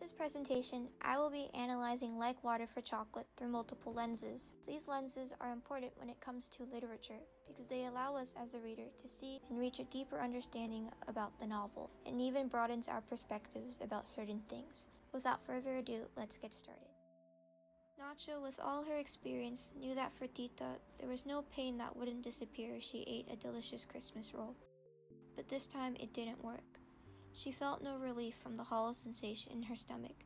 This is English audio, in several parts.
this presentation, I will be analyzing Like Water for Chocolate through multiple lenses. These lenses are important when it comes to literature because they allow us as a reader to see and reach a deeper understanding about the novel, and even broadens our perspectives about certain things. Without further ado, let's get started. Nacho, with all her experience, knew that for Tita, there was no pain that wouldn't disappear if she ate a delicious Christmas roll. But this time, it didn't work. She felt no relief from the hollow sensation in her stomach,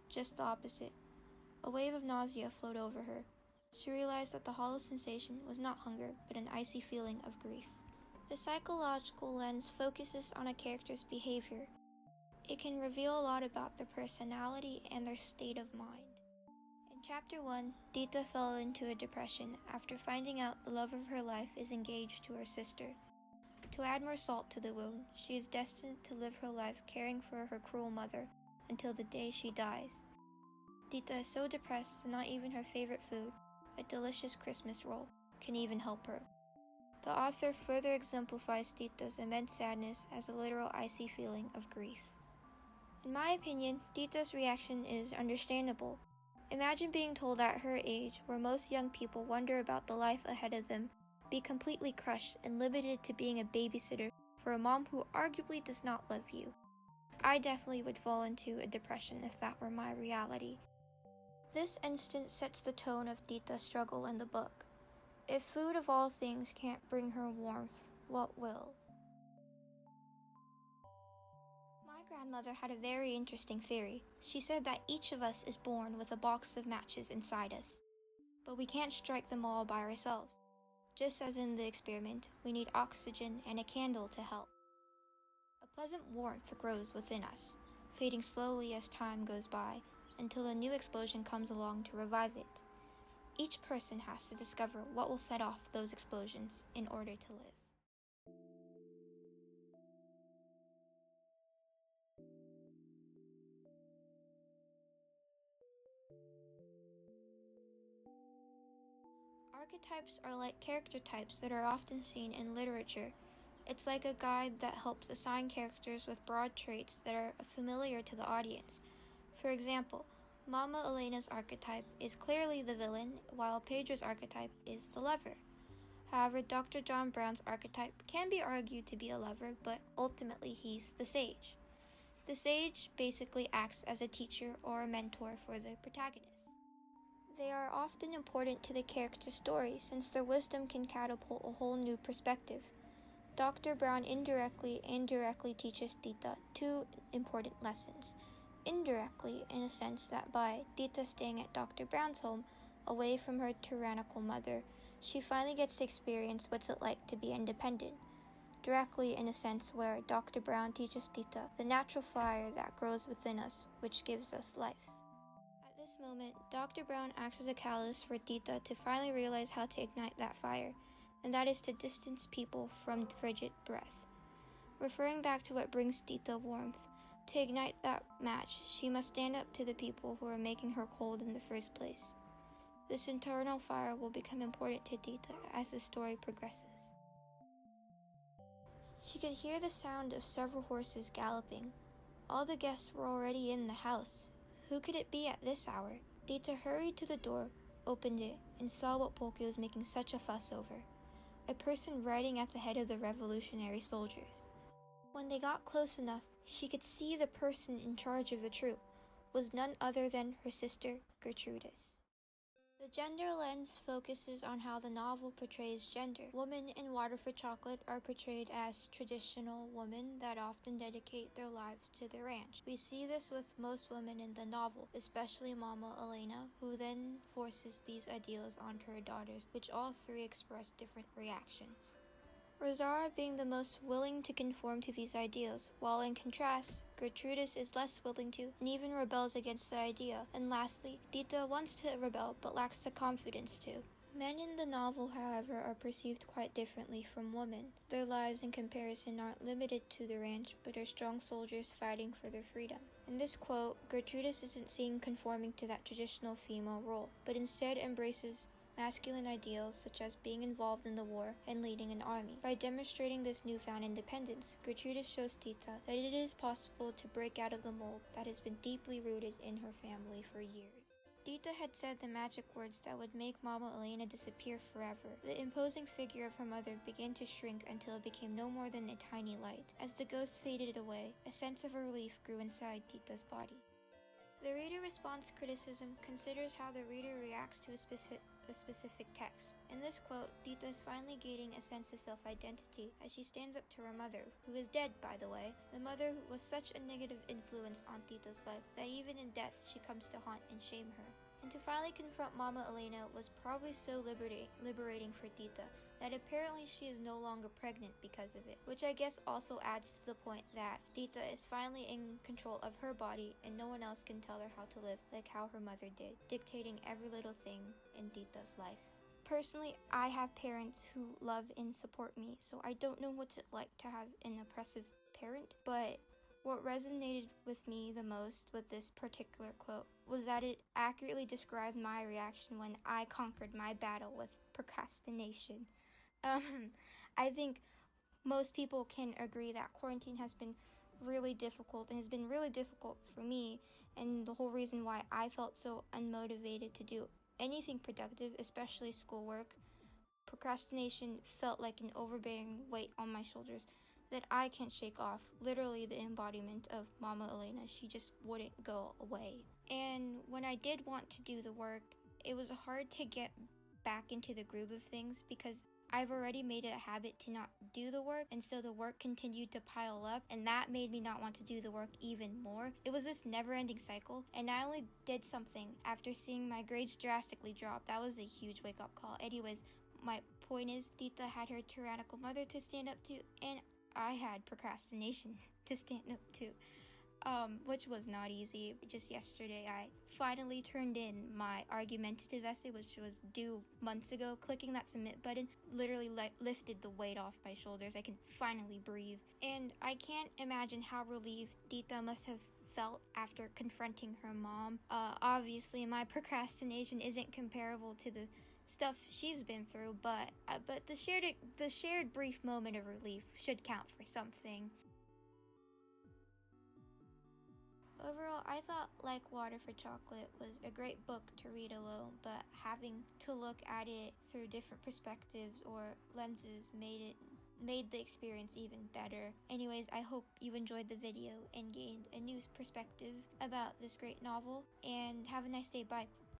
just the opposite. A wave of nausea flowed over her. She realized that the hollow sensation was not hunger, but an icy feeling of grief. The psychological lens focuses on a character's behavior. It can reveal a lot about their personality and their state of mind. In Chapter 1, Tita fell into a depression after finding out the love of her life is engaged to her sister. To add more salt to the wound, she is destined to live her life caring for her cruel mother until the day she dies. Tita is so depressed that not even her favorite food, a delicious Christmas roll, can even help her. The author further exemplifies Tita's immense sadness as a literal icy feeling of grief. In my opinion, Tita's reaction is understandable. Imagine being told at her age, where most young people wonder about the life ahead of them, be completely crushed and limited to being a babysitter for a mom who arguably does not love you. I definitely would fall into a depression if that were my reality. This instance sets the tone of Tita's struggle in the book. If food of all things can't bring her warmth, what will? My grandmother had a very interesting theory. She said that each of us is born with a box of matches inside us, but we can't strike them all by ourselves. Just as in the experiment, we need oxygen and a candle to help. A pleasant warmth grows within us, fading slowly as time goes by, until a new explosion comes along to revive it. Each person has to discover what will set off those explosions in order to live. Archetypes are like character types that are often seen in literature. It's like a guide that helps assign characters with broad traits that are familiar to the audience. For example, Mama Elena's archetype is clearly the villain, while Pedro's archetype is the lover. However, Dr. John Brown's archetype can be argued to be a lover, but ultimately he's the sage. The sage basically acts as a teacher or a mentor for the protagonist. They are often important to the character's story since their wisdom can catapult a whole new perspective. Dr. Brown indirectly and directly teaches Tita two important lessons. Indirectly, in a sense that by Tita staying at Dr. Brown's home, away from her tyrannical mother, she finally gets to experience what's it like to be independent. Directly, in a sense where Dr. Brown teaches Tita the natural fire that grows within us, which gives us life. At this moment, Dr. Brown acts as a catalyst for Tita to finally realize how to ignite that fire, and that is to distance people from frigid breath. Referring back to what brings Tita warmth, to ignite that match, she must stand up to the people who are making her cold in the first place. This internal fire will become important to Tita as the story progresses. She could hear the sound of several horses galloping. All the guests were already in the house. Who could it be at this hour? Tita hurried to the door, opened it, and saw what Polke was making such a fuss over. A person riding at the head of the revolutionary soldiers. When they got close enough, she could see the person in charge of the troop was none other than her sister, Gertrudis. The gender lens focuses on how the novel portrays gender. Women in Water for Chocolate are portrayed as traditional women that often dedicate their lives to the ranch. We see this with most women in the novel, especially Mama Elena, who then forces these ideals onto her daughters, which all three express different reactions. Rosaura being the most willing to conform to these ideals, while in contrast, Gertrudis is less willing to and even rebels against the idea. And lastly, Tita wants to rebel but lacks the confidence to. Men in the novel, however, are perceived quite differently from women. Their lives in comparison aren't limited to the ranch, but are strong soldiers fighting for their freedom. In this quote, Gertrudis isn't seen conforming to that traditional female role, but instead embraces masculine ideals such as being involved in the war and leading an army. By demonstrating this newfound independence, Gertrude shows Tita that it is possible to break out of the mold that has been deeply rooted in her family for years. Tita had said the magic words that would make Mama Elena disappear forever. The imposing figure of her mother began to shrink until it became no more than a tiny light. As the ghost faded away, a sense of relief grew inside Tita's body. The reader responds to criticism, considers how the reader reacts to a specific text. In this quote, Tita is finally gaining a sense of self-identity as she stands up to her mother, who is dead, by the way. The mother was such a negative influence on Tita's life that even in death she comes to haunt and shame her. And to finally confront Mama Elena was probably so liberating for Tita that apparently she is no longer pregnant because of it, which I guess also adds to the point that Tita is finally in control of her body and no one else can tell her how to live like how her mother did, dictating every little thing in Tita's life. Personally, I have parents who love and support me, so I don't know what's it like to have an oppressive parent, but what resonated with me the most with this particular quote was that it accurately described my reaction when I conquered my battle with procrastination. I think most people can agree that quarantine has been really difficult and has been really difficult for me, and the whole reason why I felt so unmotivated to do anything productive, especially schoolwork. Procrastination felt like an overbearing weight on my shoulders that I can't shake off. Literally the embodiment of Mama Elena. She just wouldn't go away. And when I did want to do the work, it was hard to get back into the groove of things because I've already made it a habit to not do the work, and so the work continued to pile up, and that made me not want to do the work even more. It was this never-ending cycle, and I only did something after seeing my grades drastically drop. That was a huge wake-up call. Anyways, my point is, Tita had her tyrannical mother to stand up to, and I had procrastination to stand up to. Which was not easy. Just yesterday, I finally turned in my argumentative essay, which was due months ago. Clicking that submit button literally lifted the weight off my shoulders. I can finally breathe. And I can't imagine how relieved Tita must have felt after confronting her mom. Obviously, my procrastination isn't comparable to the stuff she's been through, but the shared brief moment of relief should count for something. Overall, I thought Like Water for Chocolate was a great book to read alone, but having to look at it through different perspectives or lenses made the experience even better. Anyways, I hope you enjoyed the video and gained a new perspective about this great novel, and have a nice day. Bye.